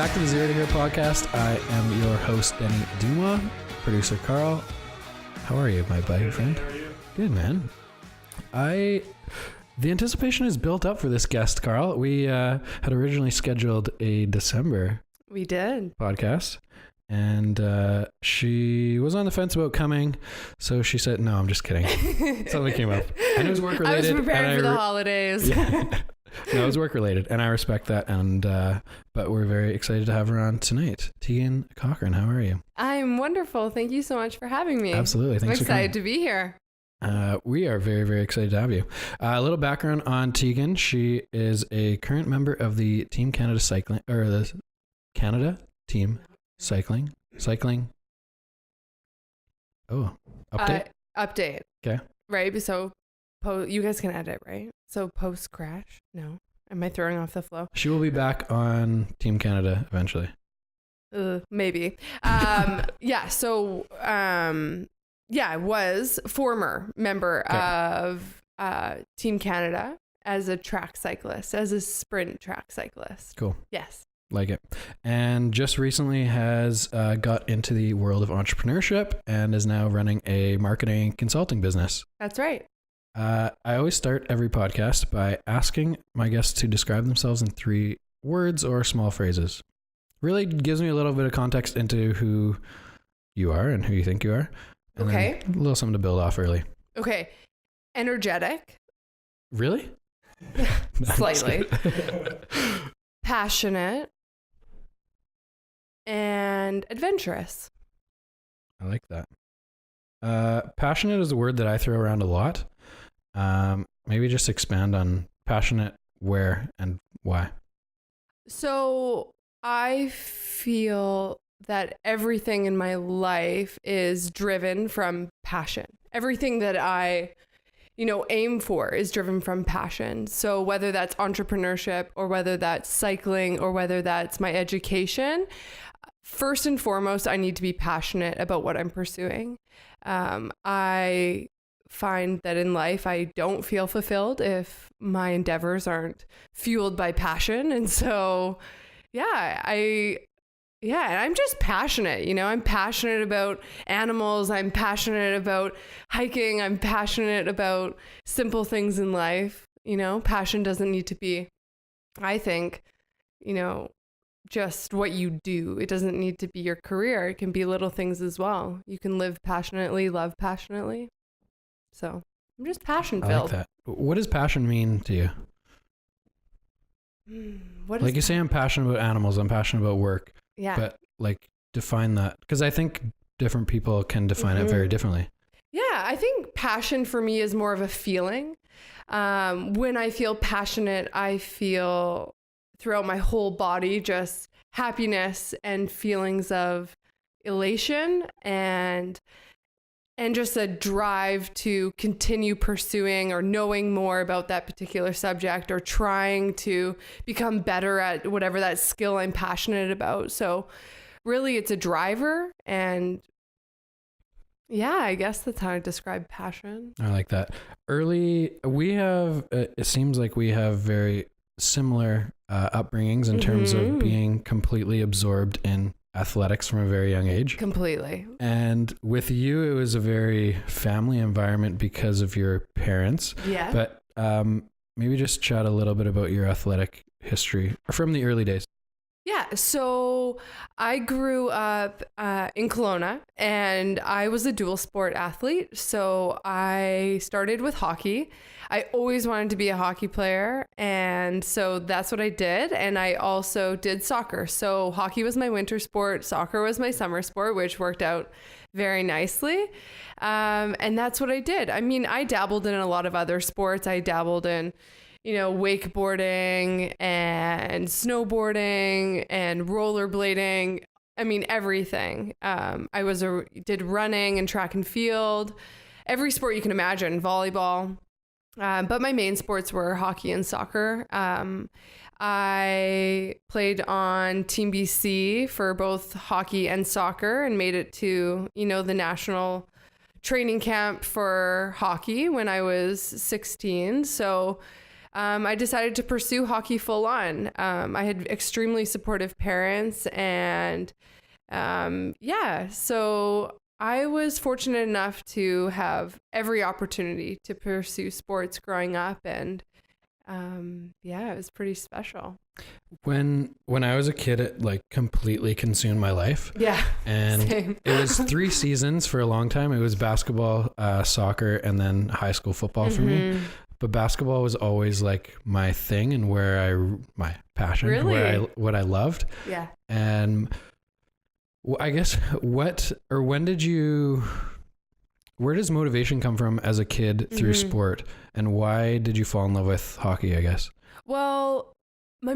back to the Zero to Hero podcast. I am your host, Denny Dumas, producer Carl. How are you, my buddy friend? How are you? Good, man. The anticipation is built up for this guest, Carl. We had originally scheduled a December We did. podcast, and she was on the fence about coming, so she said, "No, I'm just kidding." Something came up, and it was work related. I was prepared for the holidays. Yeah. No, it was work related, and I respect that. And but we're very excited to have her on tonight. Tegan Cochrane, how are you? I'm wonderful. Thank you so much for having me. Absolutely, thanks I'm for coming. excited to be here. We are very, very excited to have you. A little background on Tegan. She is a current member of the Team Canada Cycling, or the Canada Team Cycling. Oh, update? Update. Okay. Right. So you guys can edit, right? So post crash. No. Am I throwing off the flow? She will be back on Team Canada eventually. Maybe. Yeah. So, I was former member of Team Canada as a track cyclist, as a sprint track cyclist. Cool. Yes. Like it. And just recently has got into the world of entrepreneurship and is now running a marketing consulting business. That's right. I always start every podcast by asking my guests to describe themselves in 3 words or small phrases. Really gives me a little bit of context into who you are and who you think you are. And Okay. then a little something to build off early. Okay. Energetic. Really? No, I'm just Slightly. kidding. Passionate. And adventurous. I like that. Passionate is a word that I throw around a lot. Maybe just expand on passionate, where, and why. So I feel that everything in my life is driven from passion. Everything that I, aim for is driven from passion. So whether that's entrepreneurship or whether that's cycling or whether that's my education, first and foremost, I need to be passionate about what I'm pursuing. I find that in life, I don't feel fulfilled if my endeavors aren't fueled by passion. And so, and I'm just passionate, I'm passionate about animals. I'm passionate about hiking. I'm passionate about simple things in life. Passion doesn't need to be, I think, just what you do. It doesn't need to be your career. It can be little things as well. You can live passionately, love passionately. So I'm just passion filled. I like that. What does passion mean to you? What Like you say, I'm passionate about animals. I'm passionate about work. Yeah. But define that, because I think different people can define it very differently. Yeah, I think passion for me is more of a feeling. When I feel passionate, I feel throughout my whole body just happiness and feelings of elation and just a drive to continue pursuing or knowing more about that particular subject or trying to become better at whatever that skill I'm passionate about. So really it's a driver, and I guess that's how I describe passion. I like that. It seems like we have very similar upbringings in terms of being completely absorbed in athletics from a very young age. Completely. And with you, it was a very family environment because of your parents. Yeah. But maybe just chat a little bit about your athletic history from the early days. Yeah, so I grew up in Kelowna, and I was a dual sport athlete. So I started with hockey. I always wanted to be a hockey player, and so that's what I did. And I also did soccer. So hockey was my winter sport, soccer was my summer sport, which worked out very nicely. And that's what I did. I mean, I dabbled in a lot of other sports. I dabbled in wakeboarding and snowboarding and rollerblading. I mean, everything. I did running and track and field, every sport you can imagine, volleyball. But my main sports were hockey and soccer. I played on Team BC for both hockey and soccer and made it to, the national training camp for hockey when I was 16. So I decided to pursue hockey full on. I had extremely supportive parents, and so I was fortunate enough to have every opportunity to pursue sports growing up, and it was pretty special. When I was a kid, it like completely consumed my life. Yeah. And same. It was 3 seasons for a long time. It was basketball, soccer, and then high school football for me. But basketball was always like my thing and my passion, Really? what I loved. Yeah. And I guess where does motivation come from as a kid through sport, and why did you fall in love with hockey, I guess? Well, I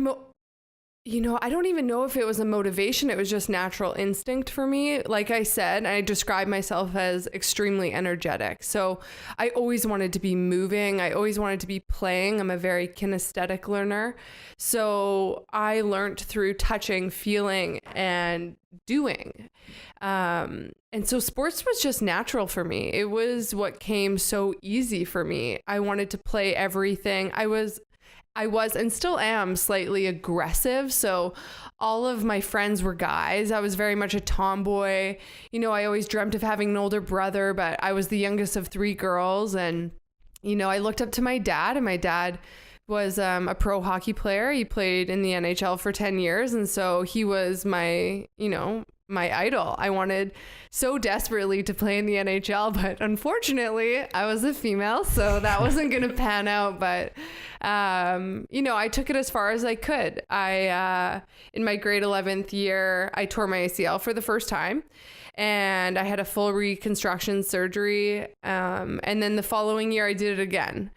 don't even know if it was a motivation. It was just natural instinct for me. Like I said, I describe myself as extremely energetic. So I always wanted to be moving. I always wanted to be playing. I'm a very kinesthetic learner. So I learned through touching, feeling, and doing. And so sports was just natural for me. It was what came so easy for me. I wanted to play everything. I was and still am slightly aggressive. So all of my friends were guys. I was very much a tomboy. I always dreamt of having an older brother, but I was the youngest of 3 girls. And, I looked up to my dad, and my dad was a pro hockey player. He played in the NHL for 10 years. And so he was my idol. I wanted so desperately to play in the NHL, but unfortunately I was a female, so that wasn't going to pan out. But, I took it as far as I could. In my grade 11th year, I tore my ACL for the first time, and I had a full reconstruction surgery. And then the following year I did it again.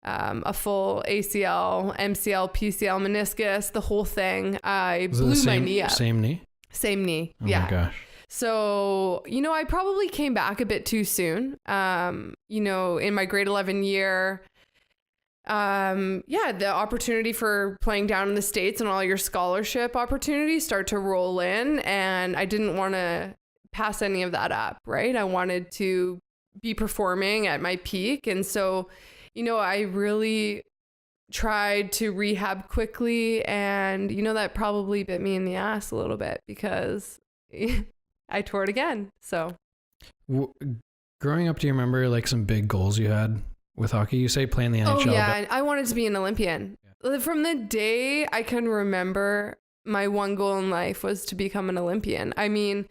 A full ACL, MCL, PCL, meniscus, the whole thing. I blew my knee up. Same knee? Same knee. Oh yeah. my gosh. So, I probably came back a bit too soon. In my grade 11 year, the opportunity for playing down in the States and all your scholarship opportunities start to roll in, and I didn't want to pass any of that up, right? I wanted to be performing at my peak. And so, I really tried to rehab quickly, and that probably bit me in the ass a little bit because I tore it again. So growing up, do you remember like some big goals you had with hockey? You say playing the NHL. Oh yeah, I wanted to be an Olympian. Yeah. From the day I can remember, my one goal in life was to become an Olympian. I mean,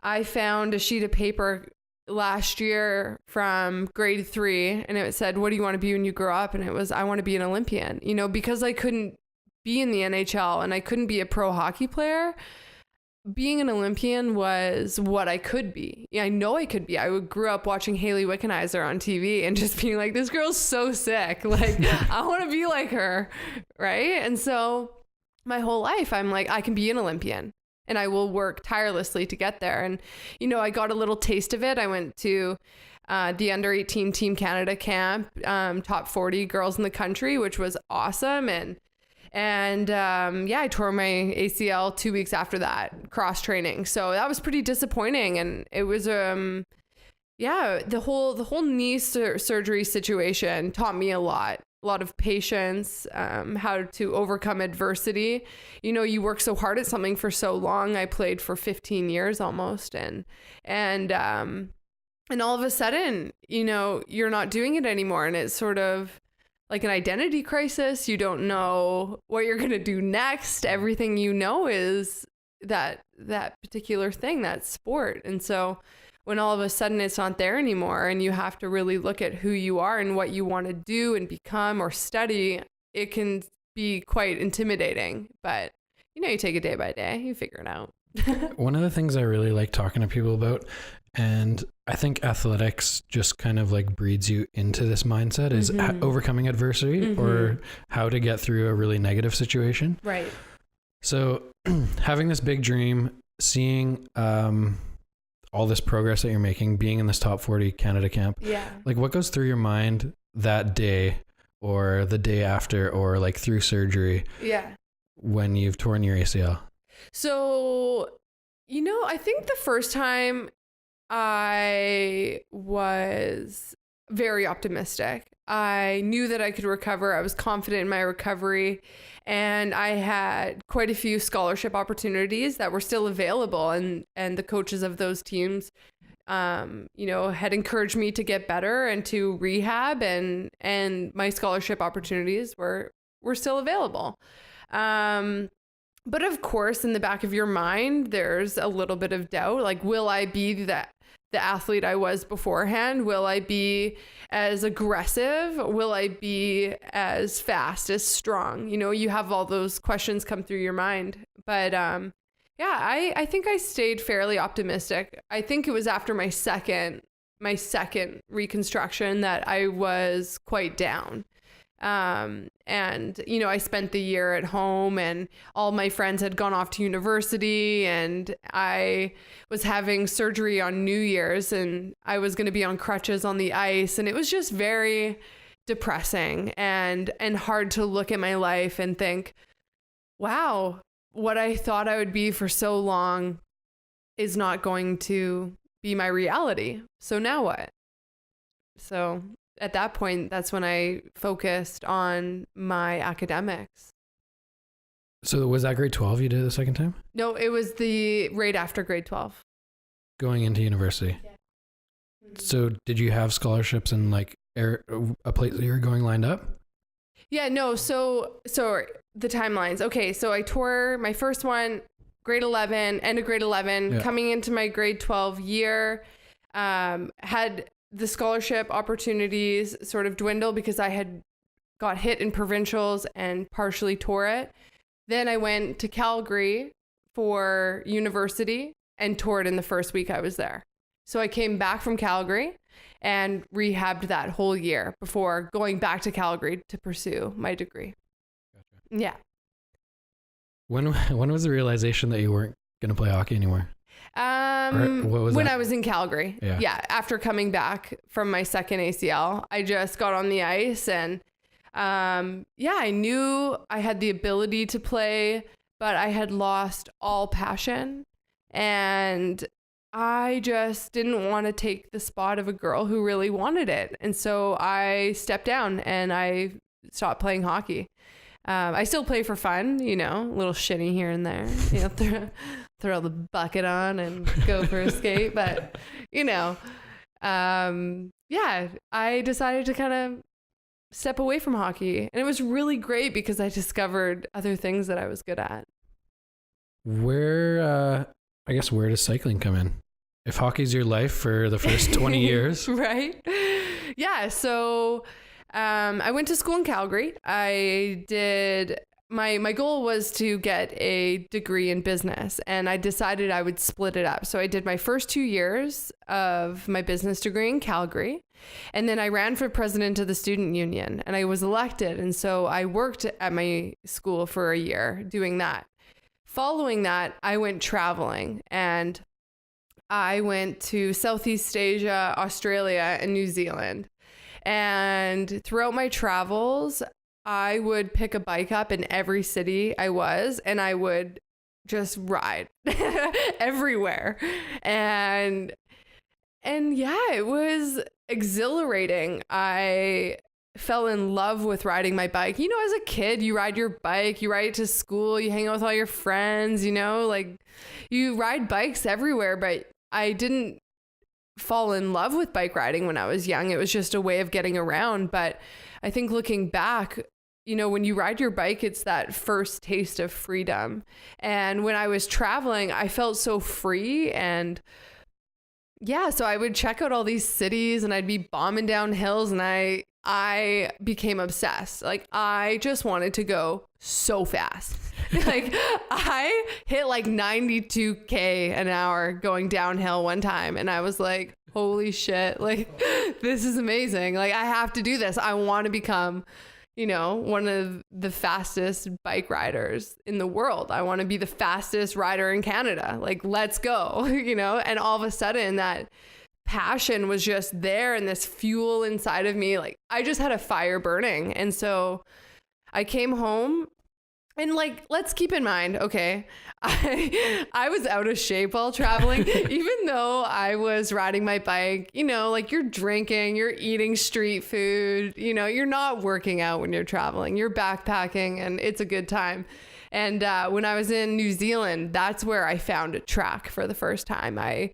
I found a sheet of paper last year from grade 3, and it said, what do you want to be when you grow up? And it was, I want to be an Olympian. Because I couldn't be in the NHL and I couldn't be a pro hockey player, being an Olympian was what I could be. I know I could be. I grew up watching Haley Wickenheiser on TV and just being like, this girl's so sick. Like, I want to be like her. Right. And so my whole life, I'm like, I can be an Olympian. And I will work tirelessly to get there. And, I got a little taste of it. I went to the under 18 Team Canada camp, top 40 girls in the country, which was awesome. And I tore my ACL 2 weeks after that, cross training. So that was pretty disappointing. And it was, the whole knee surgery situation taught me a lot of patience, how to overcome adversity. You work so hard at something for so long. I played for 15 years almost. And all of a sudden, you're not doing it anymore. And it's sort of like an identity crisis. You don't know what you're going to do next. Everything is that particular thing, that sport. And so when all of a sudden it's not there anymore, and you have to really look at who you are and what you want to do and become or study, it can be quite intimidating. But, you take it day by day, you figure it out. One of the things I really like talking to people about, and I think athletics just kind of like breeds you into this mindset, is overcoming adversity or how to get through a really negative situation. Right. So having this big dream, seeing all this progress that you're making, being in this top 40 Canada camp, like what goes through your mind that day or the day after or like through surgery when you've torn your ACL? So, I think the first time I was very optimistic. I knew that I could recover. I was confident in my recovery, and I had quite a few scholarship opportunities that were still available, and the coaches of those teams had encouraged me to get better and to rehab, and my scholarship opportunities were still available. But of course, in the back of your mind, there's a little bit of doubt. Like, will I be the athlete I was beforehand? Will I be as aggressive? Will I be as fast, as strong? You have all those questions come through your mind. But I think I stayed fairly optimistic. I think it was after my second reconstruction that I was quite down. I spent the year at home, and all my friends had gone off to university, and I was having surgery on New Year's, and I was going to be on crutches on the ice. And it was just very depressing and hard to look at my life and think, wow, what I thought I would be for so long is not going to be my reality. So now what? So at that point, that's when I focused on my academics. So was that grade 12 you did the second time? No, it was right after grade 12. Going into university. Yeah. Mm-hmm. So did you have scholarships and like a place that you were going lined up? Yeah, no. So the timelines. Okay, so I tore my first one, grade 11, end of grade 11, coming into my grade 12 year, had the scholarship opportunities sort of dwindle because I had got hit in provincials and partially tore it. Then I went to Calgary for university and tore it in the first week I was there. So I came back from Calgary and rehabbed that whole year before going back to Calgary to pursue my degree. Gotcha. Yeah. When was the realization that you weren't going to play hockey anymore? When I was in Calgary. Yeah. After coming back from my second ACL, I just got on the ice, and I knew I had the ability to play, but I had lost all passion, and I just didn't want to take the spot of a girl who really wanted it. And so I stepped down and I stopped playing hockey. I still play for fun, a little shinny here and there, throw the bucket on and go for a skate. But, I decided to kind of step away from hockey. And it was really great because I discovered other things that I was good at. Where does cycling come in? If hockey's your life for the first 20 years. Right. Yeah. So I went to school in Calgary. I did my goal was to get a degree in business, and I decided I would split it up. So I did my first 2 years of my business degree in Calgary, and then I ran for president of the student union, and I was elected. And so I worked at my school for a year doing that. Following that, I went traveling, and I went to Southeast Asia, Australia, and New Zealand. And throughout my travels, I would pick a bike up in every city I was, and I would just ride everywhere. And yeah, it was exhilarating. I fell in love with riding my bike. As a kid, you ride your bike, you ride it to school, you hang out with all your friends, like you ride bikes everywhere. But I didn't fall in love with bike riding when I was young. It was just a way of getting around. But I think looking back, when you ride your bike, it's that first taste of freedom. And when I was traveling, I felt so free. And yeah, so I would check out all these cities, and I'd be bombing down hills, and I became obsessed. Like, I just wanted to go so fast. Like, I hit like 92K an hour going downhill one time, and I was like, holy shit, like, this is amazing. Like, I have to do this. I want to become, one of the fastest bike riders in the world. I want to be the fastest rider in Canada. Like, let's go, and all of a sudden that passion was just there, and this fuel inside of me, like, I just had a fire burning. And so I came home And like, let's keep in mind, okay, I was out of shape while traveling, even though I was riding my bike, you know, like you're drinking, you're eating street food, you know, you're not working out when you're traveling, you're backpacking, and it's a good time. And when I was in New Zealand, that's where I found a track for the first time. I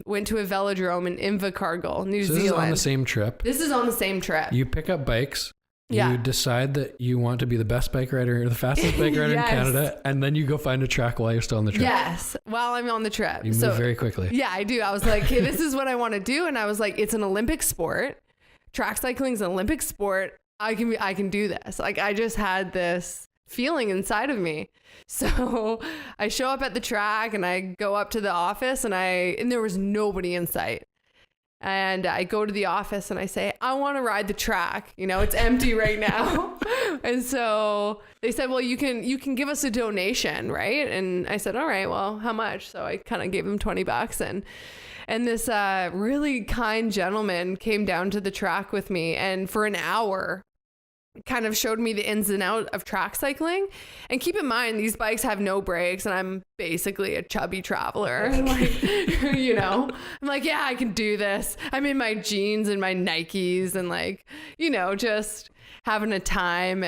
went to a velodrome in Invercargill, New Zealand. This is on the same trip. This is on the same trip. You pick up bikes. Yeah. You decide that you want to be the best bike rider or the fastest bike rider Yes. in Canada, and then you go find a track while you're still on the trip. Yes, while I'm on the trip. You move very quickly. Yeah, I do. I was like, hey, this is what I want to do. And I was like, it's an Olympic sport. Track cycling is an Olympic sport. I can do this. Like, I just had this feeling inside of me. So I show up at the track and I go up to the office and there was nobody in sight. And I go to the office and I say, I want to ride the track. You know, it's empty right now. And so they said, well, you can give us a donation, right? And I said, all right, well, how much? So I kind of gave them $20, and this really kind gentleman came down to the track with me, and for an hour kind of showed me the ins and outs of track cycling. And keep in mind, these bikes have no brakes, and I'm basically a chubby traveler. Like, you know, I'm like, yeah, I can do this. I'm in my jeans and my Nikes and like, you know, just having a time.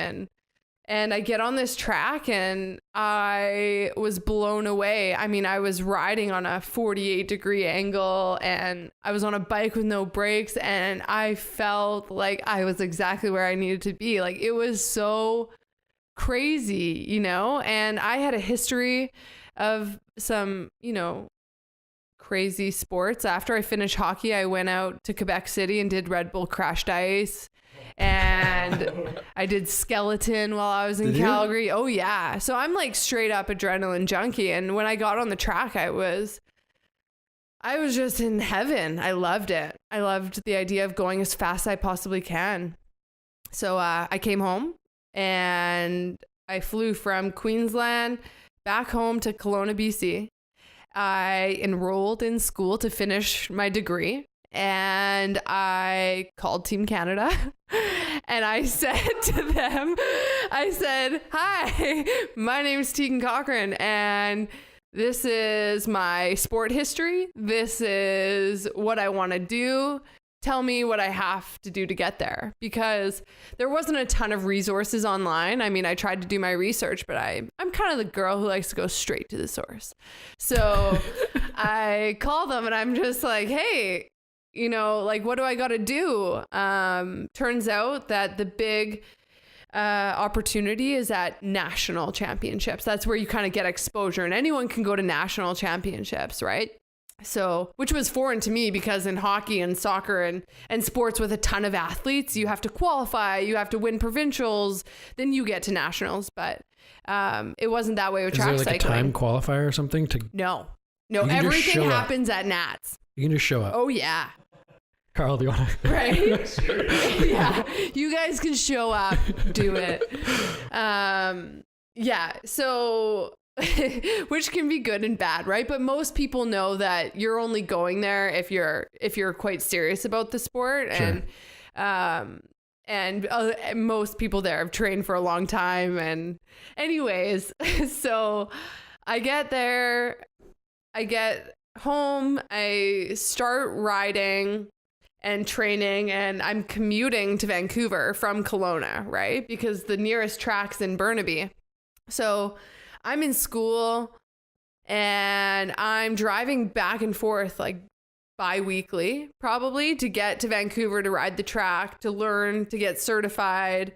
And I get on this track and I was blown away. I mean, I was riding on a 48-degree angle and I was on a bike with no brakes, and I felt like I was exactly where I needed to be. Like, it was so crazy, you know? And I had a history of some, you know, crazy sports. After I finished hockey, I went out to Quebec City and did Red Bull Crashed Ice. And I did skeleton while I was in Calgary. Oh yeah. So I'm like straight up adrenaline junkie. And when I got on the track, I was just in heaven. I loved it. I loved the idea of going as fast as I possibly can. So I came home and I flew from Queensland back home to Kelowna, BC. I enrolled in school to finish my degree. And I called Team Canada and I said to them, I said, hi, my name is Tegan Cochrane and this is my sport history. This is what I want to do. Tell me what I have to do to get there, because there wasn't a ton of resources online. I mean, I tried to do my research, but I'm kind of the girl who likes to go straight to the source. So I call them and I'm just like, hey, you know, like, what do I got to do? Turns out that the big opportunity is at national championships. That's where you kind of get exposure, and anyone can go to national championships, right? So, which was foreign to me, because in hockey and soccer and sports with a ton of athletes, you have to qualify, you have to win provincials, then you get to nationals. But it wasn't that way with track cycling. Is there like a time qualifier or something? No, everything happens at Nats. You can just show up. Oh yeah. Carl, do you want to? Right? Yeah. You guys can show up, do it. Yeah. So, which can be good and bad, right? But most people know that you're only going there if you're quite serious about the sport. Sure. And most people there have trained for a long time. And anyways, so I get there, I get home, I start riding and training, and I'm commuting to Vancouver from Kelowna, right? Because the nearest track's in Burnaby. So I'm in school and I'm driving back and forth like bi-weekly probably to get to Vancouver to ride the track, to learn, to get certified,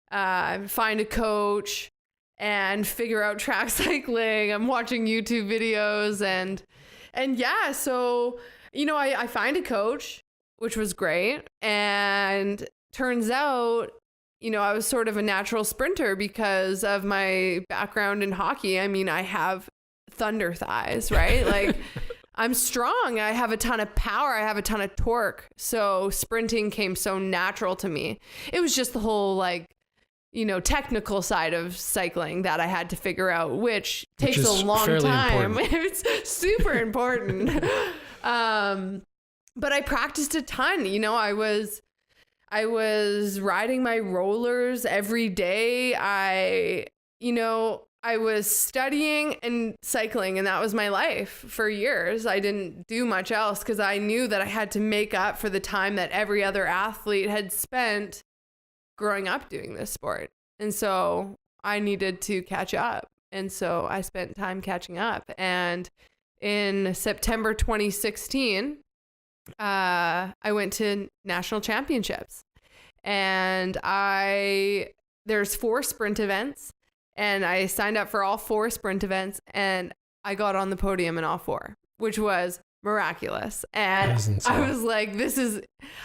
find a coach and figure out track cycling. I'm watching YouTube videos and yeah, so, you know, I find a coach, which was great. And turns out, you know, I was sort of a natural sprinter because of my background in hockey. I mean, I have thunder thighs, right? Like, I'm strong. I have a ton of power. I have a ton of torque. So sprinting came so natural to me. It was just the whole, like, you know, technical side of cycling that I had to figure out, which takes a long time. It's super important. But I practiced a ton. You know, I was I was riding my rollers every day. I was studying and cycling, and that was my life for years. I didn't do much else because I knew that I had to make up for the time that every other athlete had spent growing up doing this sport. And so I needed to catch up. And so I spent time catching up. And in September 2016, I went to national championships, and there's 4 sprint events, and I signed up for all 4 sprint events, and I got on the podium in all 4, which was miraculous. And I was like,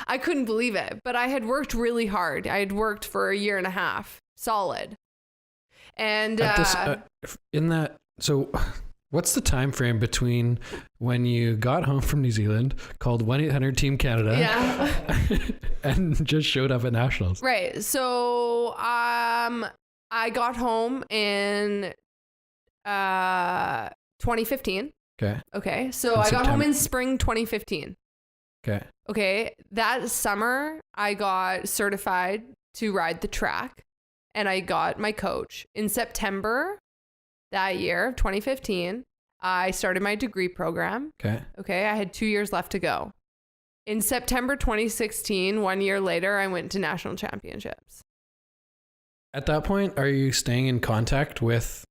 I couldn't believe it, but I had worked really hard. I had worked for a year and a half solid. And so what's the time frame between when you got home from New Zealand, called 1-800 Team Canada, and just showed up at nationals? Right. So I got home in 2015. Okay. So I got home in spring 2015. Okay. That summer, I got certified to ride the track, and I got my coach. In September that year of 2015, I started my degree program. Okay. I had 2 years left to go. In September 2016, 1 year later, I went to national championships. At that point, are you staying in contact with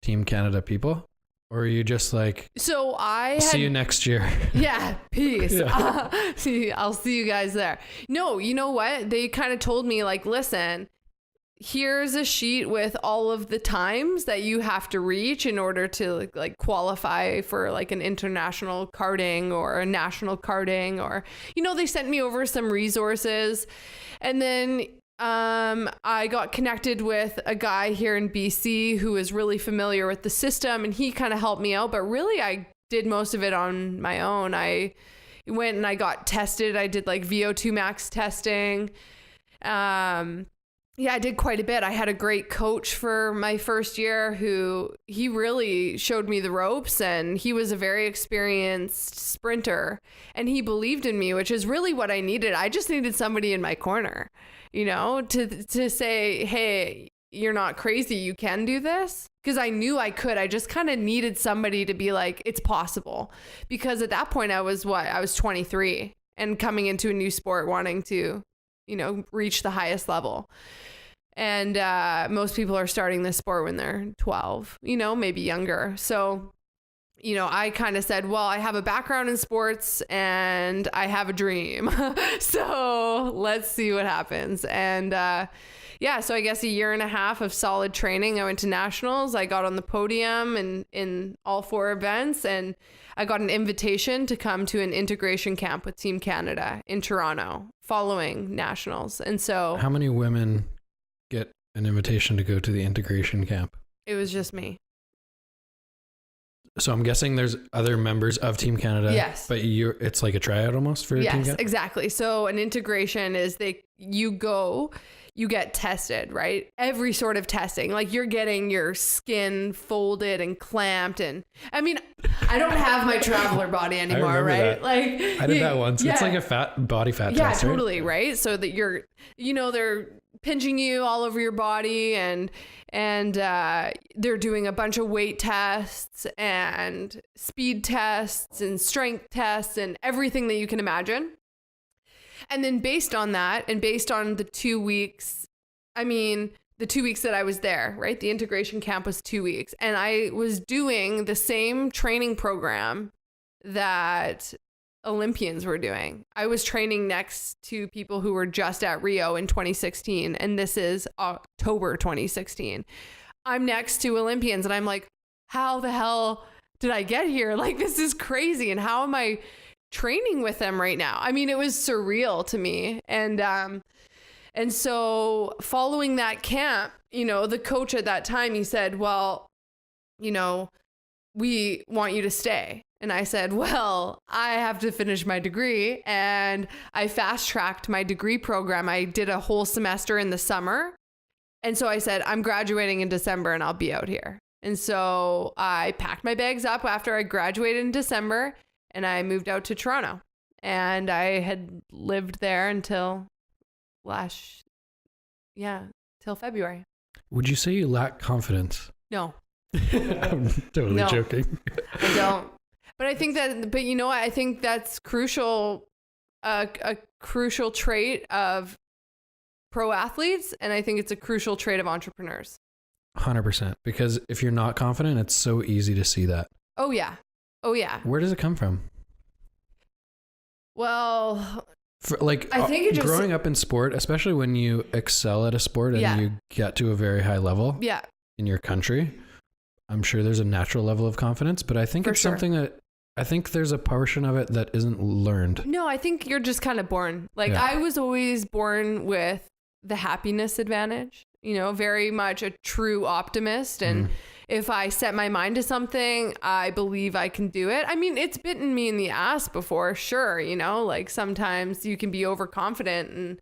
Team Canada people? Or are you just like, see you next year? Yeah, peace. Yeah. I'll see you guys there. No, you know what? They kind of told me, like, listen, here's a sheet with all of the times that you have to reach in order to like qualify for like an international karting or a national karting, or, they sent me over some resources. And then I got connected with a guy here in BC who is really familiar with the system, and he kind of helped me out, but really I did most of it on my own. I went and I got tested. I did like Vo2 Max Testing. Yeah, I did quite a bit. I had a great coach for my first year he really showed me the ropes, and he was a very experienced sprinter, and he believed in me, which is really what I needed. I just needed somebody in my corner, to say, hey, you're not crazy. You can do this. Because I knew I could. I just kind of needed somebody to be like, it's possible. Because at that point I was 23 and coming into a new sport, wanting to, reach the highest level. And most people are starting this sport when they're 12, maybe younger. So, I kind of said, well, I have a background in sports and I have a dream. So let's see what happens. And so I guess a year and a half of solid training. I went to nationals. I got on the podium in all 4 events, and I got an invitation to come to an integration camp with Team Canada in Toronto following nationals. And so, how many women get an invitation to go to the integration camp? It was just me. So I'm guessing there's other members of Team Canada. Yes. But it's like a tryout almost for Team Canada? Yes, exactly. So an integration is you get tested, right? Every sort of testing. Like you're getting your skin folded and clamped, and I mean, I don't have my traveler body anymore, right? That. Like I did that once. Yeah. It's like a body fat test. Yeah, totally, right? So that you're, they're pinching you all over your body, and they're doing a bunch of weight tests and speed tests and strength tests and everything that you can imagine. And then based on that, and based on the 2 weeks, the 2 weeks that I was there, right? The integration camp was 2 weeks, and I was doing the same training program that Olympians were doing. I was training next to people who were just at Rio in 2016, and this is October 2016. I'm next to Olympians, and I'm like, how the hell did I get here? Like, this is crazy, and how am I training with them right now? I mean, it was surreal to me. And so following that camp, the coach at that time, he said, well, we want you to stay. And I said, well, I have to finish my degree. And I fast tracked my degree program. I did a whole semester in the summer. And so I said, I'm graduating in December and I'll be out here. And so I packed my bags up after I graduated in December, and I moved out to Toronto, and I had lived there until till February. Would you say you lack confidence? No. I'm totally joking. I don't. But I think but you know what? I think that's crucial, a crucial trait of pro athletes. And I think it's a crucial trait of entrepreneurs. 100%. Because if you're not confident, it's so easy to see that. Oh, yeah. Oh, yeah. Where does it come from? Well, I think growing up in sport, especially when you excel at a sport and you get to a very high level in your country, I'm sure there's a natural level of confidence, but I think something that I think there's a portion of it that isn't learned. No, I think you're just kind of born. I was always born with the happiness advantage, very much a true optimist. And if I set my mind to something, I believe I can do it. I mean, it's bitten me in the ass before, sure. Sometimes you can be overconfident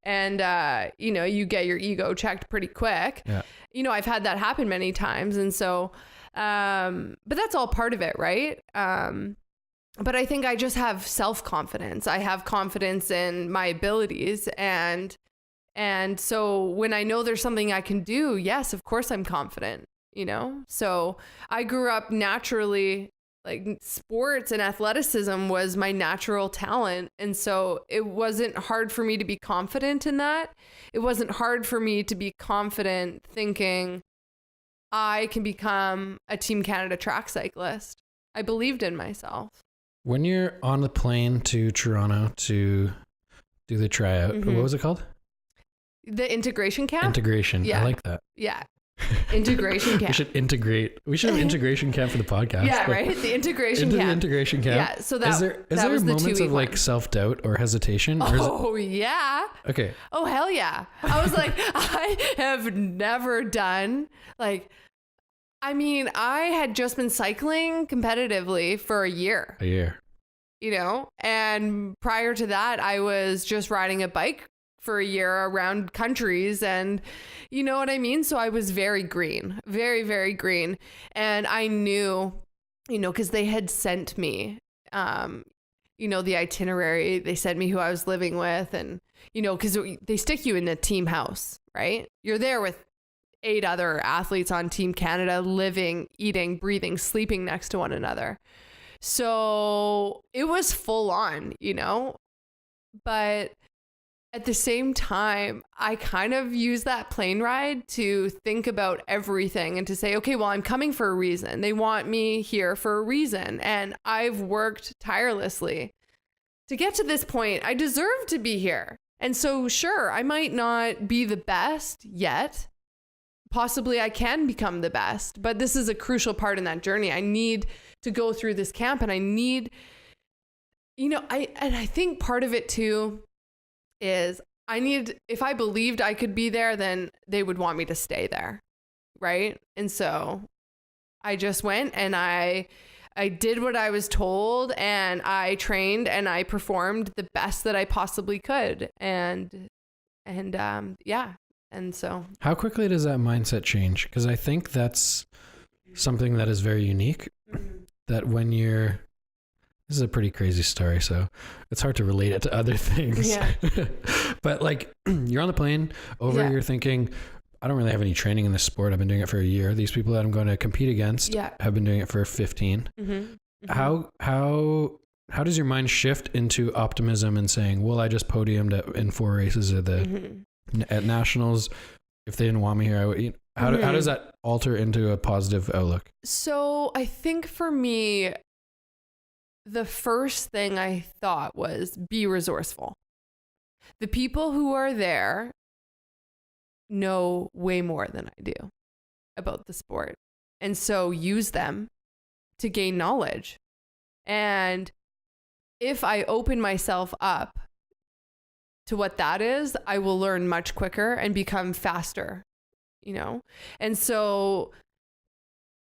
and you get your ego checked pretty quick. Yeah. I've had that happen many times. And so, but that's all part of it, right? But I think I just have self-confidence. I have confidence in my abilities. And so when I know there's something I can do, yes, of course I'm confident, So I grew up naturally, sports and athleticism was my natural talent. And so it wasn't hard for me to be confident in that. It wasn't hard for me to be confident thinking I can become a Team Canada track cyclist. I believed in myself. When you're on the plane to Toronto to do the tryout, what was it called? The integration camp? Integration. Yeah. I like that. Yeah. Integration camp. We should have integration camp for the podcast. Yeah, right. The integration camp. The integration camp. Yeah. So is there moments of self-doubt or hesitation? Yeah. Okay. Oh, hell yeah. I was like, I have never done I had just been cycling competitively for a year. And prior to that, I was just riding a bike for a year around countries, and you know what I mean? So I was very green, very, very green. And I knew, because they had sent me, the itinerary, they sent me who I was living with, and, because they stick you in a team house, right? You're there with 8 other athletes on Team Canada, living, eating, breathing, sleeping next to one another. So it was full on, but at the same time, I kind of use that plane ride to think about everything and to say, okay, well, I'm coming for a reason. They want me here for a reason. And I've worked tirelessly to get to this point. I deserve to be here. And so, sure, I might not be the best yet. Possibly I can become the best, but this is a crucial part in that journey. I need to go through this camp, and I need, I think part of it too is if I believed I could be there, then they would want me to stay there. Right. And so I just went and I did what I was told, and I trained and I performed the best that I possibly could. And so how quickly does that mindset change? Because I think that's something that is very unique, that when this is a pretty crazy story, so it's hard to relate it to other things. Yeah. But you're on the plane you're thinking, I don't really have any training in this sport. I've been doing it for a year. These people that I'm going to compete against have been doing it for 15. How does your mind shift into optimism and saying, well, I just podiumed in 4 races at nationals. If they didn't want me here, I would. How does that alter into a positive outlook? So I think for me, the first thing I thought was be resourceful. The people who are there know way more than I do about the sport. And so use them to gain knowledge. And if I open myself up to what that is, I will learn much quicker and become faster, And so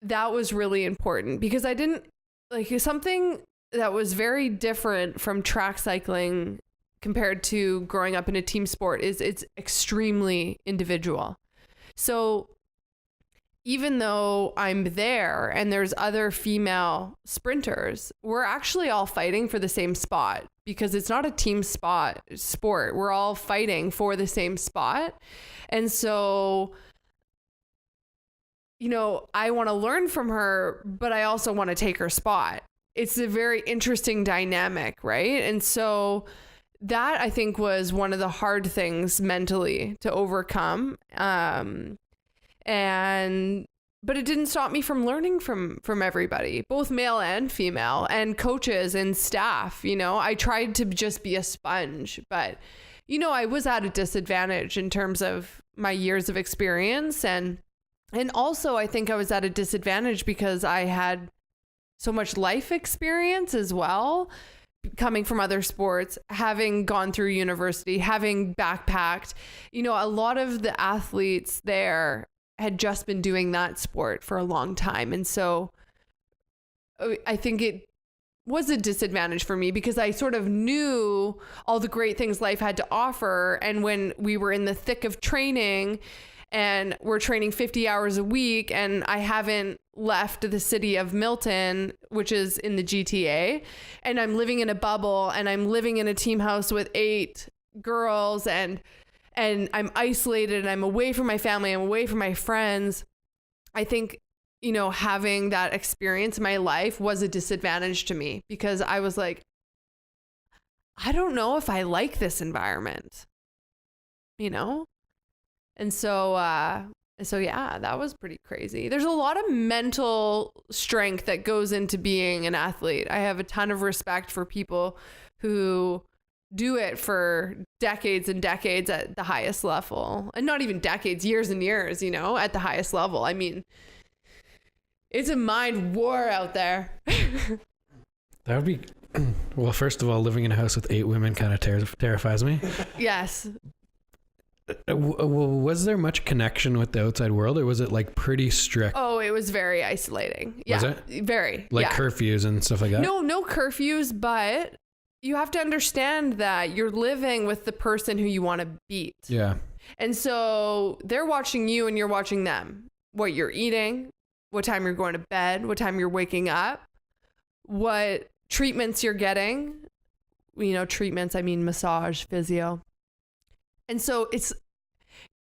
that was really important, because I didn't something that was very different from track cycling compared to growing up in a team sport is it's extremely individual. So even though I'm there and there's other female sprinters, we're actually all fighting for the same spot, because it's not a team sport. We're all fighting for the same spot. And so, you know, I want to learn from her, but I also want to take her spot. It's a very interesting dynamic, right? And so that, I think, was one of the hard things mentally to overcome. But it didn't stop me from learning from everybody, both male and female, and coaches and staff. You know, I tried to just be a sponge, but, you know, I was at a disadvantage in terms of my years of experience. And also I think I was at a disadvantage because I had so much life experience as well, coming from other sports, having gone through university, having backpacked. You know, a lot of the athletes there had just been doing that sport for a long time. And so I think it was a disadvantage for me because I sort of knew all the great things life had to offer. And when we were in the thick of training and we're training 50 hours a week, and I haven't left the city of Milton, which is in the GTA, and I'm living in a bubble, and I'm living in a team house with 8 girls, and I'm isolated, and I'm away from my family, I'm away from my friends. I think, you know, having that experience in my life was a disadvantage to me because I was like, I don't know if I like this environment, you know? And so yeah, that was pretty crazy. There's a lot of mental strength that goes into being an athlete. I have a ton of respect for people who do it for decades and decades at the highest level, and not even decades, years and years, you know, at the highest level. I mean, it's a mind war out there. That would be, well, first of all, living in a house with 8 women kind of terrifies me. Yes. Was there much connection with the outside world, or was it like pretty strict? Oh, it was very isolating. Yeah, was it? Very. Like yeah. curfews and stuff like that? No curfews, but you have to understand that you're living with the person who you want to beat. Yeah. And so they're watching you and you're watching them. What you're eating, what time you're going to bed, what time you're waking up, what treatments you're getting. You know, treatments, I mean massage, physio. And so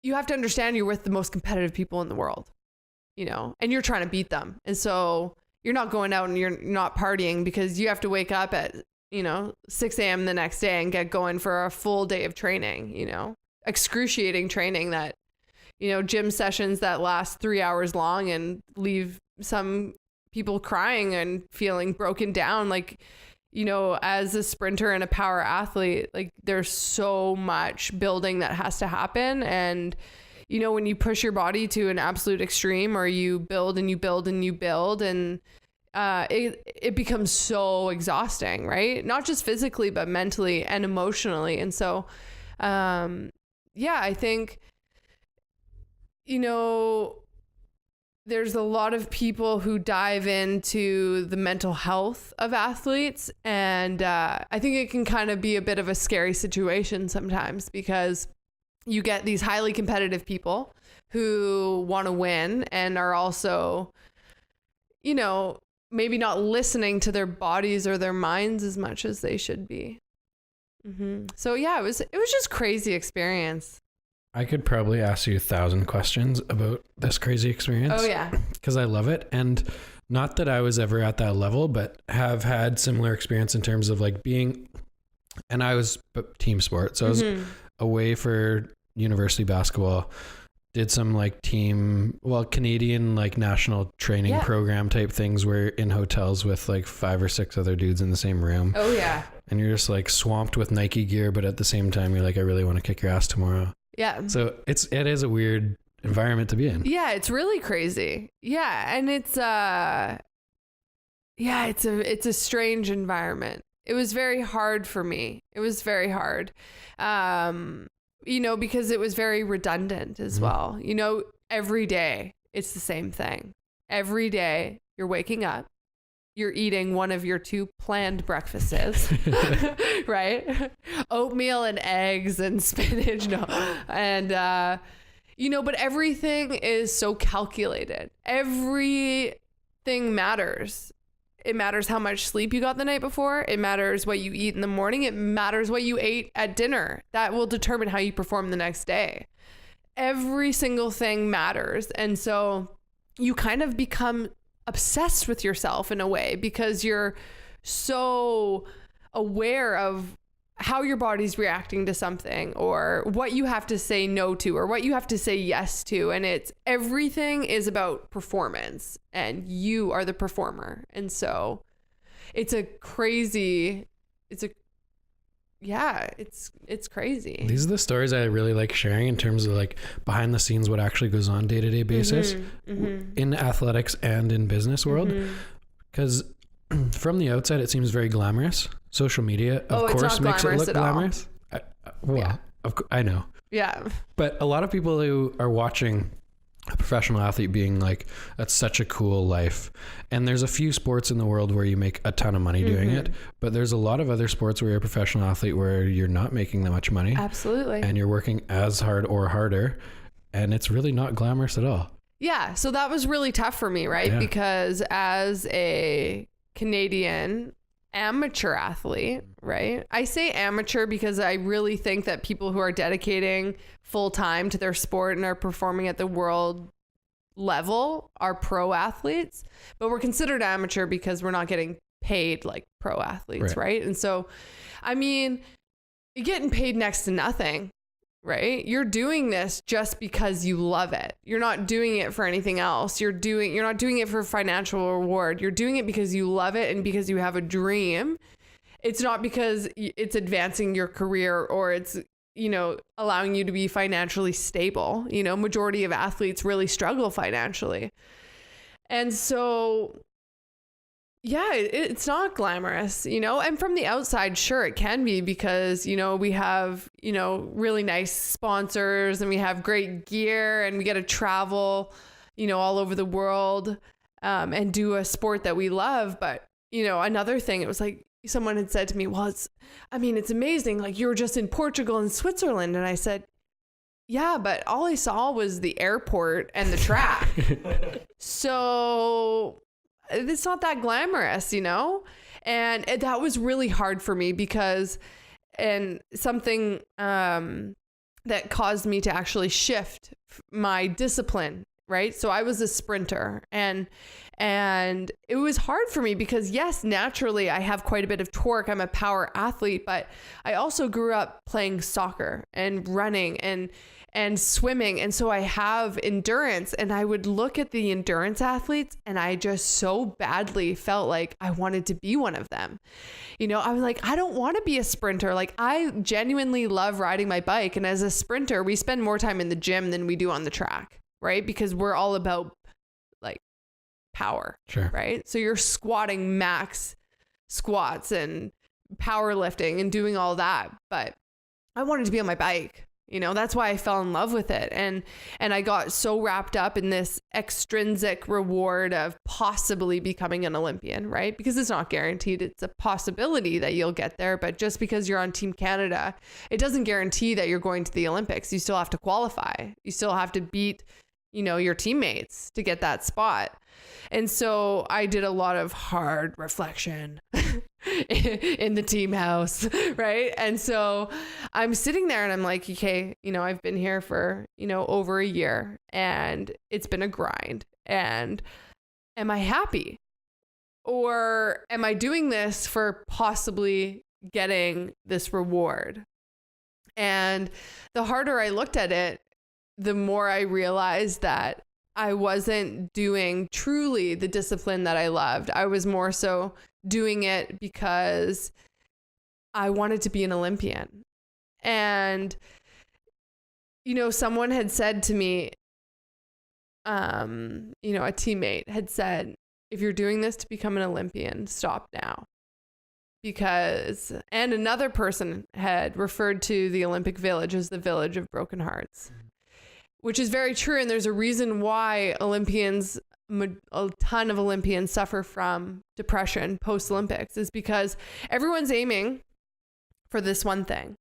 you have to understand you're with the most competitive people in the world, you know, and you're trying to beat them. And so you're not going out and you're not partying because you have to wake up at, you know, 6 a.m. the next day and get going for a full day of training, you know, excruciating training that, you know, gym sessions that last 3 hours long and leave some people crying and feeling broken down. Like, you know, as a sprinter and a power athlete, like there's so much building that has to happen. And, you know, when you push your body to an absolute extreme, or you build and you build and you build, and it becomes so exhausting, right? Not just physically, but mentally and emotionally. And so, yeah, I think, you know, there's a lot of people who dive into the mental health of athletes. And I think it can kind of be a bit of a scary situation sometimes, because you get these highly competitive people who want to win and are also, you know, maybe not listening to their bodies or their minds as much as they should be. Mm-hmm. So yeah, it was just crazy experience. I could probably ask you 1,000 questions about this crazy experience. Oh yeah. Because I love it. And not that I was ever at that level, but have had similar experience in terms of like being, and I was team sport. So I was away for university basketball, did some like Canadian like national training program type things where in hotels with like 5 or 6 other dudes in the same room. Oh yeah. And you're just like swamped with Nike gear, but at the same time, you're like, I really want to kick your ass tomorrow. Yeah. So it is a weird environment to be in. Yeah, it's really crazy. Yeah, and it's a strange environment. It was very hard for me. It was very hard. You know, because it was very redundant as well. You know, every day it's the same thing. Every day you're waking up, you're eating one of your 2 planned breakfasts, right? Oatmeal and eggs and spinach. No. And, but everything is so calculated. Everything matters. It matters how much sleep you got the night before. It matters what you eat in the morning. It matters what you ate at dinner. That will determine how you perform the next day. Every single thing matters. And so you kind of become obsessed with yourself in a way because you're so aware of how your body's reacting to something or what you have to say no to or what you have to say yes to. And everything is about performance and you are the performer. And so it's crazy. It's crazy. These are the stories I really like sharing in terms of like behind the scenes, what actually goes on day-to-day basis in athletics and in business world. Because from the outside, it seems very glamorous. Social media, of course, makes it look glamorous. I know. Yeah. But a lot of people who are watching a professional athlete being like, that's such a cool life. And there's a few sports in the world where you make a ton of money doing it. But there's a lot of other sports where you're a professional athlete where you're not making that much money. Absolutely. And you're working as hard or harder. And it's really not glamorous at all. Yeah. So that was really tough for me, right? Yeah. Because as a Canadian amateur athlete, right? I say amateur because I really think that people who are dedicating full time to their sport and are performing at the world level are pro athletes, but we're considered amateur because we're not getting paid like pro athletes, right? And so, I mean, you're getting paid next to nothing, right? You're doing this just because you love it. You're not doing it for anything else. You're not doing it for financial reward. You're doing it because you love it and because you have a dream. It's not because it's advancing your career or it's, allowing you to be financially stable. Majority of athletes really struggle financially. And so, yeah, it's not glamorous, and from the outside, sure, it can be because, we have, really nice sponsors and we have great gear and we get to travel, all over the world and do a sport that we love. But, another thing, it was like someone had said to me, well, it's amazing. Like you were just in Portugal and Switzerland. And I said, yeah, but all I saw was the airport and the track. So it's not that glamorous, and that was really hard for me because, and something that caused me to actually shift my discipline, right? So I was a sprinter and it was hard for me because yes, naturally I have quite a bit of torque. I'm a power athlete, but I also grew up playing soccer and running and swimming. And so I have endurance, and I would look at the endurance athletes and I just so badly felt like I wanted to be one of them. I was like, I don't want to be a sprinter. Like I genuinely love riding my bike. And as a sprinter, we spend more time in the gym than we do on the track, right? Because we're all about like power, sure, right? So you're squatting max squats and powerlifting and doing all that. But I wanted to be on my bike. That's why I fell in love with it. And I got so wrapped up in this extrinsic reward of possibly becoming an Olympian, right? Because it's not guaranteed. It's a possibility that you'll get there. But just because you're on Team Canada, it doesn't guarantee that you're going to the Olympics. You still have to qualify. You still have to beat, your teammates to get that spot. And so I did a lot of hard reflection in the team house, right? And so I'm sitting there and I'm like, okay, I've been here for, over a year and it's been a grind. And am I happy? Or am I doing this for possibly getting this reward? And the harder I looked at it, the more I realized that I wasn't doing truly the discipline that I loved. I was more so doing it because I wanted to be an Olympian. And, someone had said to me, a teammate had said, if you're doing this to become an Olympian, stop now. And another person had referred to the Olympic Village as the village of broken hearts. Which is very true. And there's a reason why a ton of Olympians suffer from depression post-Olympics is because everyone's aiming for this one thing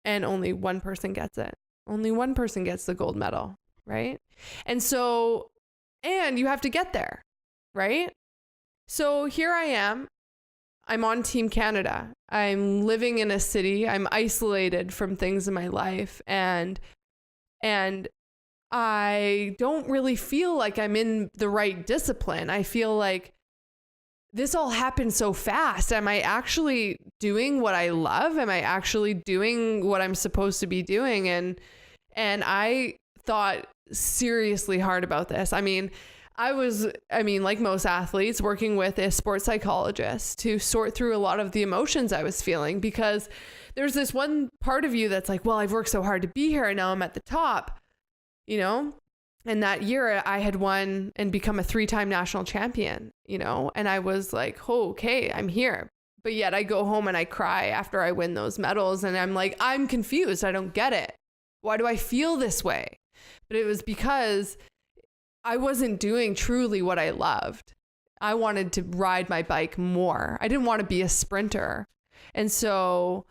and only one person gets it. Only one person gets the gold medal. right? And you have to get there, right? So here I am. I'm on Team Canada. I'm living in a city. I'm isolated from things in my life, and I don't really feel like I'm in the right discipline. I feel like this all happened so fast. Am I actually doing what I love? Am I actually doing what I'm supposed to be doing? And I thought seriously hard about this. I mean, like most athletes, working with a sports psychologist to sort through a lot of the emotions I was feeling, because there's this one part of you that's like, well, I've worked so hard to be here and now I'm at the top, you know? And that year I had won and become a 3-time national champion, you know? And I was like, oh, okay, I'm here. But yet I go home and I cry after I win those medals. And I'm like, I'm confused. I don't get it. Why do I feel this way? But it was because I wasn't doing truly what I loved. I wanted to ride my bike more. I didn't want to be a sprinter. And so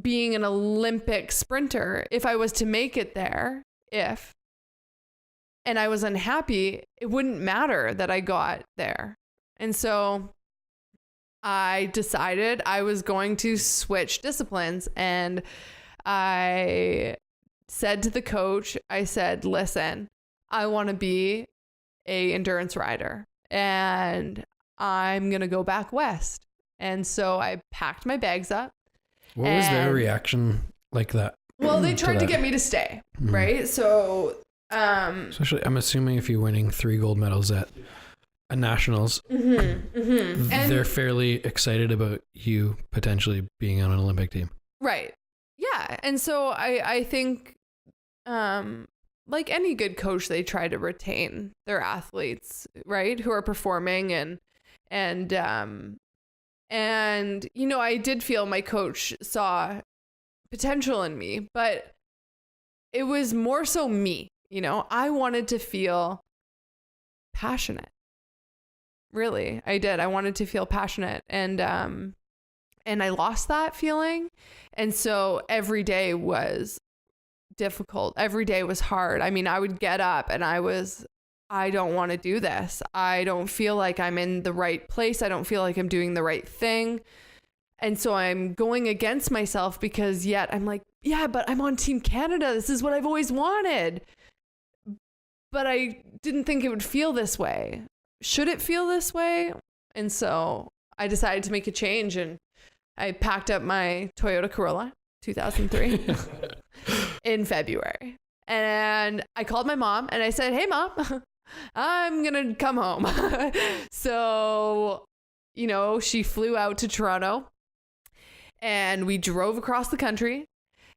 being an Olympic sprinter, if I was to make it there, and I was unhappy, it wouldn't matter that I got there. And so I decided I was going to switch disciplines. And I said to the coach, I said, listen, I want to be a endurance rider and I'm going to go back west. And so I packed my bags up. What was their reaction like that? Well, they tried to get me to stay, right? So, especially, I'm assuming if you're winning 3 gold medals at a nationals, they're fairly excited about you potentially being on an Olympic team. Right. Yeah. And so I think, like any good coach, they try to retain their athletes, right, who are performing, and you know, I did feel my coach saw potential in me, but it was more so me, you know. I wanted to feel passionate. Really, I did. I wanted to feel passionate, and I lost that feeling, and so every day was difficult. Every day was hard. I mean, I would get up and I don't want to do this. I don't feel like I'm in the right place. I don't feel like I'm doing the right thing. And so I'm going against myself, because yet I'm like, yeah, but I'm on Team Canada. This is what I've always wanted. But I didn't think it would feel this way. Should it feel this way? And so I decided to make a change, and I packed up my Toyota Corolla 2003 in February. And I called my mom and I said, hey, Mom, I'm going to come home. So, you know, she flew out to Toronto and we drove across the country.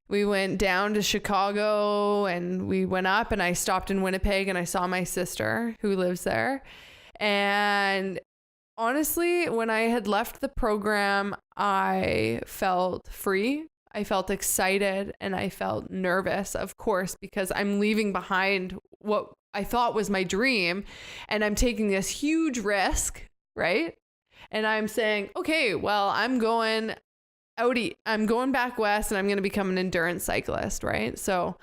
We went down to Chicago and we went up, and I stopped in Winnipeg and I saw my sister who lives there. And honestly, when I had left the program, I felt free. I felt excited and I felt nervous, of course, because I'm leaving behind what I thought was my dream and I'm taking this huge risk, right? And I'm saying, okay, well, I'm going back west and I'm going to become an endurance cyclist, right? So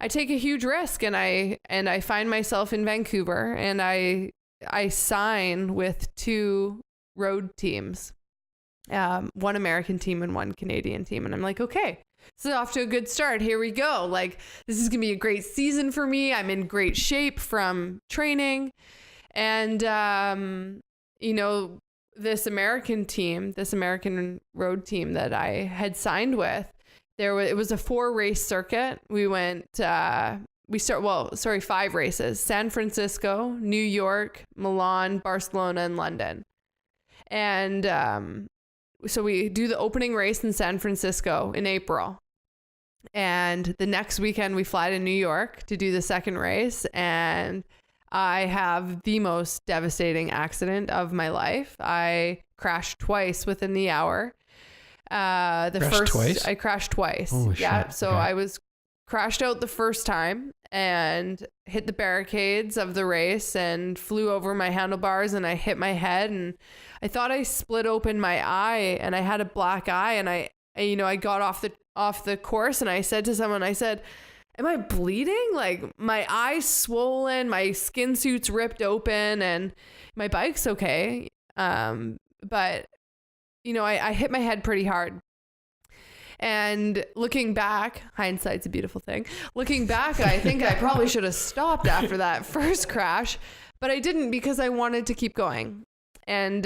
I take a huge risk and I find myself in Vancouver, and I sign with 2 road teams. One American team and one Canadian team. And I'm like, okay, so off to a good start. Here we go. Like, this is going to be a great season for me. I'm in great shape from training. And, you know, this American road team that I had signed with, it was a 4-race circuit. We went, 5 races: San Francisco, New York, Milan, Barcelona, and London. And, so we do the opening race in San Francisco in April. And the next weekend we fly to New York to do the second race. And I have the most devastating accident of my life. I crashed twice within the hour. I crashed twice. Holy yeah. shit. So Okay. I was crashed out the first time and hit the barricades of the race and flew over my handlebars, and I hit my head, and I thought I split open my eye and I had a black eye, and I got off the course, and I said to someone, am I bleeding? Like my eyes swollen, my skin suit's ripped open, and my bike's okay. But you know, I hit my head pretty hard. And looking back, hindsight's a beautiful thing. Looking back, I think I probably should have stopped after that first crash, but I didn't because I wanted to keep going. And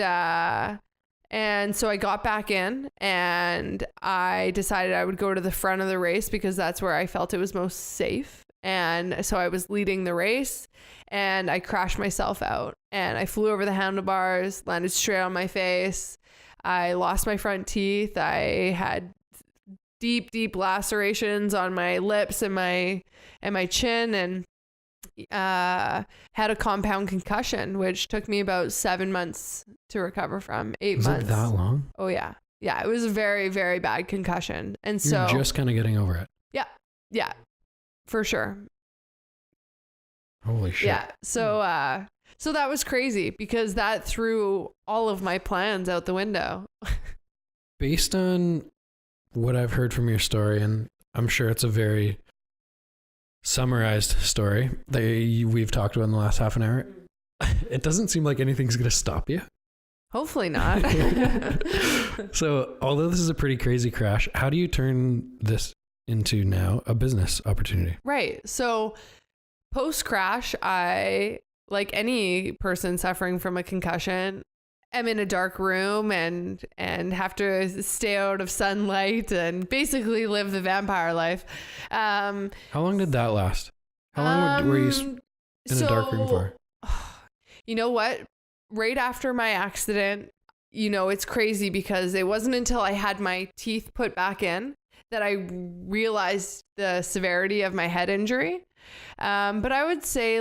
so I got back in and I decided I would go to the front of the race because that's where I felt it was most safe. And so I was leading the race and I crashed myself out and I flew over the handlebars, landed straight on my face. I lost my front teeth. I had deep lacerations on my lips and my chin, and had a compound concussion, which took me about 7 months to recover from. 8 months. Was it that long? Oh yeah. It was a very, very bad concussion. And You're so just kind of getting over it. Yeah, for sure. Holy shit. Yeah. So that was crazy because that threw all of my plans out the window. Based on what I've heard from your story, and I'm sure it's a very summarized story that we've talked about in the last half an hour, it doesn't seem like anything's going to stop you. Hopefully not. So, although this is a pretty crazy crash, how do you turn this into now a business opportunity? Right. So, post-crash, I, like any person suffering from a concussion, am in a dark room and have to stay out of sunlight and basically live the vampire life. How long did that last? How long were you in a dark room for? You know what? Right after my accident, you know, it's crazy because it wasn't until I had my teeth put back in that I realized the severity of my head injury. But I would say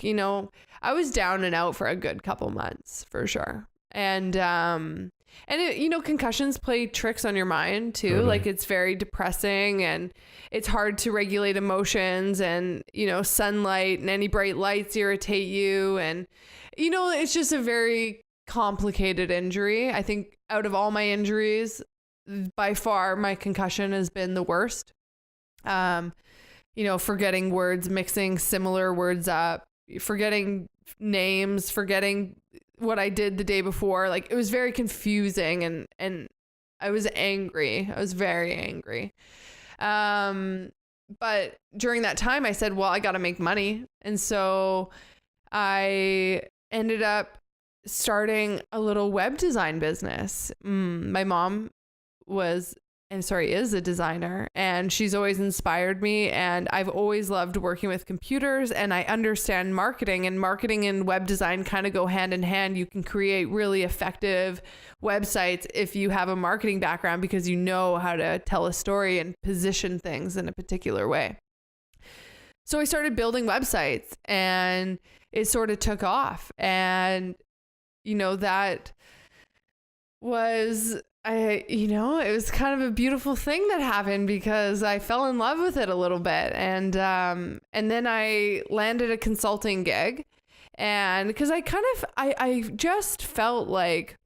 you know, I was down and out for a good couple months for sure. And it, you know, concussions play tricks on your mind too. Totally. Like it's very depressing and it's hard to regulate emotions, and, you know, sunlight and any bright lights irritate you. And, you know, it's just a very complicated injury. I think out of all my injuries, by far, my concussion has been the worst. You know, forgetting words, mixing similar words up, forgetting names, forgetting what I did the day before. Like it was very confusing and I was angry. I was very angry. But during that time I said, well, I got to make money. And so I ended up starting a little web design business. My mom is a designer, and she's always inspired me, and I've always loved working with computers, and I understand marketing, and marketing and web design kind of go hand in hand. You can create really effective websites if you have a marketing background because you know how to tell a story and position things in a particular way. So I started building websites and it sort of took off, and you know, that was it was kind of a beautiful thing that happened because I fell in love with it a little bit. And then I landed a consulting gig, and because I just felt like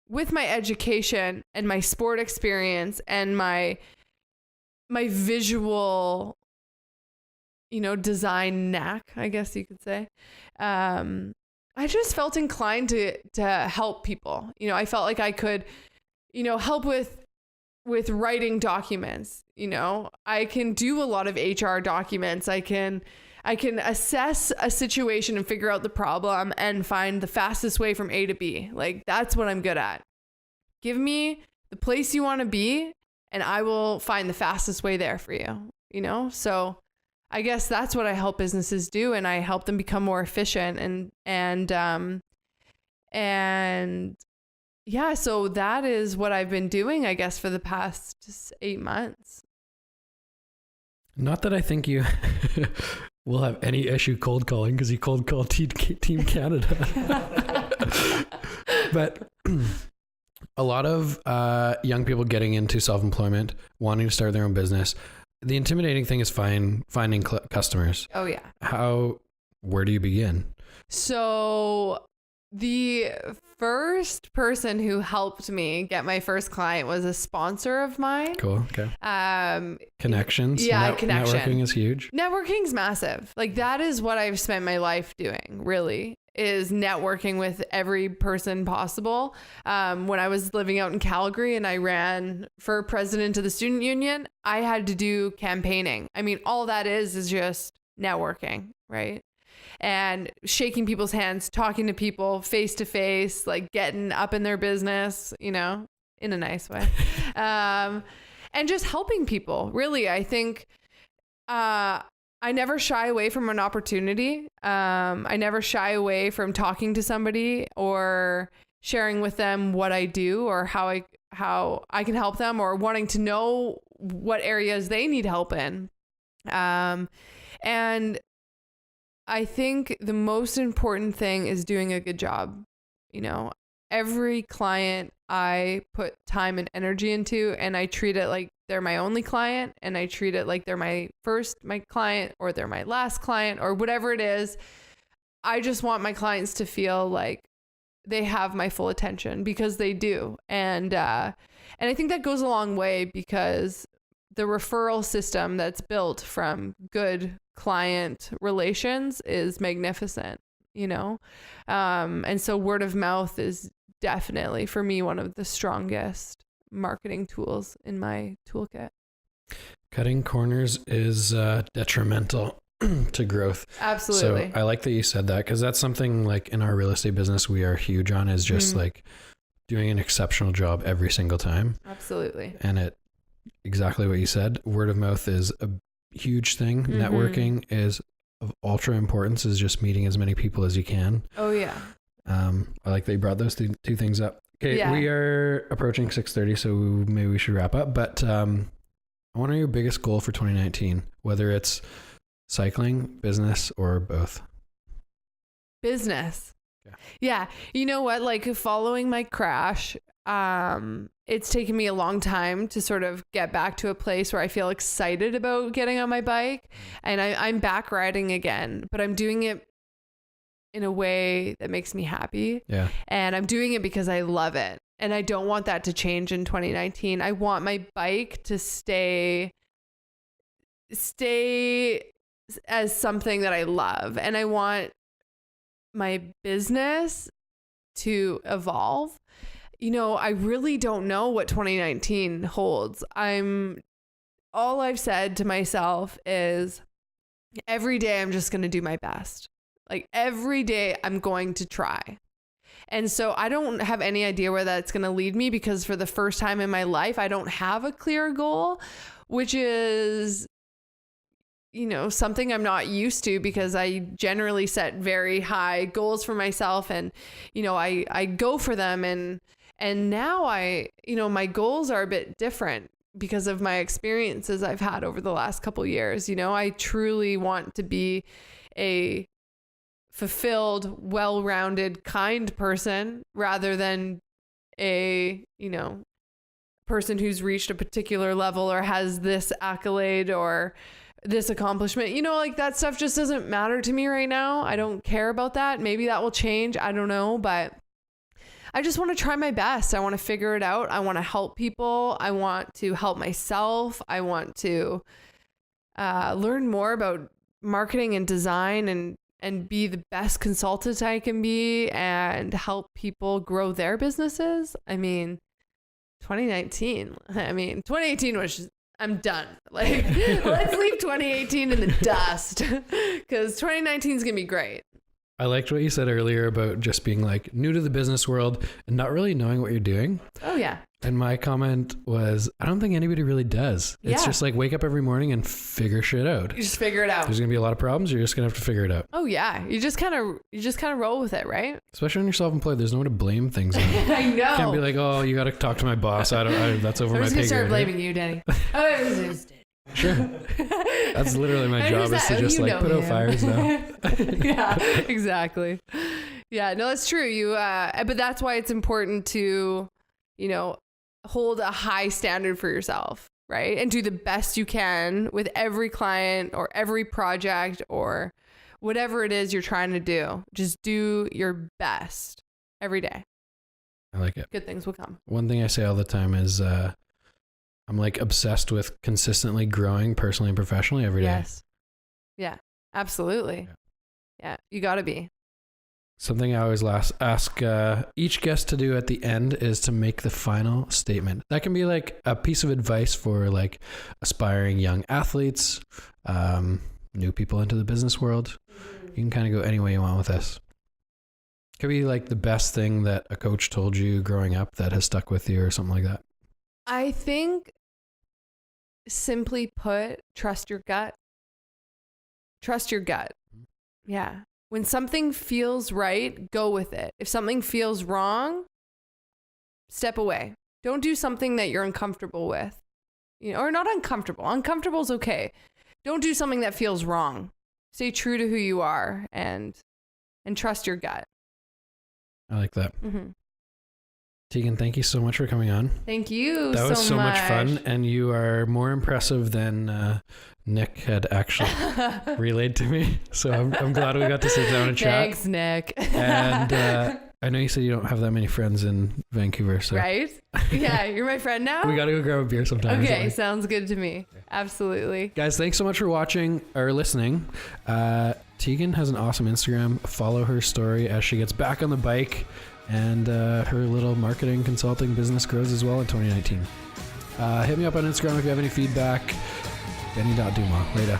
with my education and my sport experience and my visual, you know, design knack, I guess you could say, I just felt inclined to help people. You know, I felt like I could, you know, help with writing documents. You know, I can do a lot of HR documents. I can assess a situation and figure out the problem and find the fastest way from A to B. Like that's what I'm good at. Give me the place you want to be and I will find the fastest way there for you, you know? So I guess that's what I help businesses do, and I help them become more efficient and yeah, so that is what I've been doing, I guess, for the past 8 months. Not that I think you will have any issue cold calling because you cold called Team Canada. But a lot of young people getting into self-employment, wanting to start their own business, the intimidating thing is finding customers. Oh, yeah. Where do you begin? So The first person who helped me get my first client was a sponsor of mine. Cool. Okay. Connections. Yeah, connection. Networking is huge. Networking's massive. Like that is what I've spent my life doing, really, is networking with every person possible. When I was living out in Calgary and I ran for president of the student union, I had to do campaigning. I mean, all that is just networking, right? And shaking people's hands, talking to people face to face, like getting up in their business, you know, in a nice way. And just helping people. Really, I think I never shy away from an opportunity. I never shy away from talking to somebody or sharing with them what I do or how I can help them, or wanting to know what areas they need help in. And I think the most important thing is doing a good job. You know, every client I put time and energy into, and I treat it like they're my only client, and I treat it like they're my client, or they're my last client, or whatever it is. I just want my clients to feel like they have my full attention, because they do. And I think that goes a long way, because the referral system that's built from good client relations is magnificent, you know? And so word of mouth is definitely, for me, one of the strongest marketing tools in my toolkit. Cutting corners is detrimental to growth. Absolutely. So I like that you said that, because that's something like in our real estate business we are huge on, is just like doing an exceptional job every single time. Absolutely. And exactly what you said, word of mouth is a huge thing. Networking is of ultra importance, is just meeting as many people as you can. Oh yeah. I like that you brought those two things up. Okay, yeah. We are approaching 6:30, so maybe we should wrap up. But what are your biggest goal for 2019? Whether it's cycling, business, or both? Business. Yeah. You know what? Like following my crash, it's taken me a long time to sort of get back to a place where I feel excited about getting on my bike, and I'm back riding again, but I'm doing it in a way that makes me happy. Yeah. And I'm doing it because I love it. And I don't want that to change in 2019. I want my bike to stay as something that I love. And I want my business to evolve. You know, I really don't know what 2019 holds. All I've said to myself is every day I'm just going to do my best. Like every day I'm going to try. And so I don't have any idea where that's going to lead me, because for the first time in my life, I don't have a clear goal, which is, you know, something I'm not used to, because I generally set very high goals for myself, and, you know, I go for them, and now my goals are a bit different because of my experiences I've had over the last couple years. You know, I truly want to be a fulfilled, well-rounded, kind person, rather than a, you know, person who's reached a particular level or has this accolade or this accomplishment. You know, like that stuff just doesn't matter to me right now. I don't care about that. Maybe that will change. I don't know, but I just want to try my best. I want to figure it out. I want to help people. I want to help myself. I want to learn more about marketing and design, and be the best consultant I can be, and help people grow their businesses. I mean, 2018 was just, I'm done. Like, let's leave 2018 in the dust, because 2019 is going to be great. I liked what you said earlier about just being like new to the business world and not really knowing what you're doing. Oh yeah. And my comment was, I don't think anybody really does. It's just like wake up every morning and figure shit out. You just figure it out. There's going to be a lot of problems. You're just going to have to figure it out. Oh yeah. You just kind of roll with it, right? Especially when you're self-employed, there's no one to blame things on. I know. You can't be like, oh, you got to talk to my boss. That's over my pay grade. I'm just going to start blaming you, Denny. Sure. That's literally my job, is to just like put out fires now. Yeah, exactly. Yeah, no, that's true. But that's why it's important to, you know, hold a high standard for yourself, right? And do the best you can with every client or every project or whatever it is you're trying to do, just do your best every day. I like it. Good things will come. One thing I say all the time is I'm like obsessed with consistently growing personally and professionally every day. Yes. Yeah, absolutely. Yeah, you got to be. Something I always ask each guest to do at the end is to make the final statement. That can be like a piece of advice for like aspiring young athletes, new people into the business world. You can kind of go any way you want with this. Could be like the best thing that a coach told you growing up that has stuck with you or something like that. I think, simply put, trust your gut. Trust your gut. Yeah. When something feels right, go with it. If something feels wrong, step away. Don't do something that you're uncomfortable with. Or not uncomfortable. Uncomfortable is okay. Don't do something that feels wrong. Stay true to who you are and trust your gut. I like that. Mm-hmm. Tegan, thank you so much for coming on. Thank you. That was so much fun, and you are more impressive than Nick had actually relayed to me. So I'm glad we got to sit down and chat. Thanks, Nick. And I know you said you don't have that many friends in Vancouver, so right? Yeah, you're my friend now. we got to go grab a beer sometime. Okay, sounds good to me. Absolutely. Guys, thanks so much for watching or listening. Tegan has an awesome Instagram. Follow her story as she gets back on the bike. And her little marketing consulting business grows as well in 2019. Hit me up on Instagram if you have any feedback. Denny.Dumas. Later.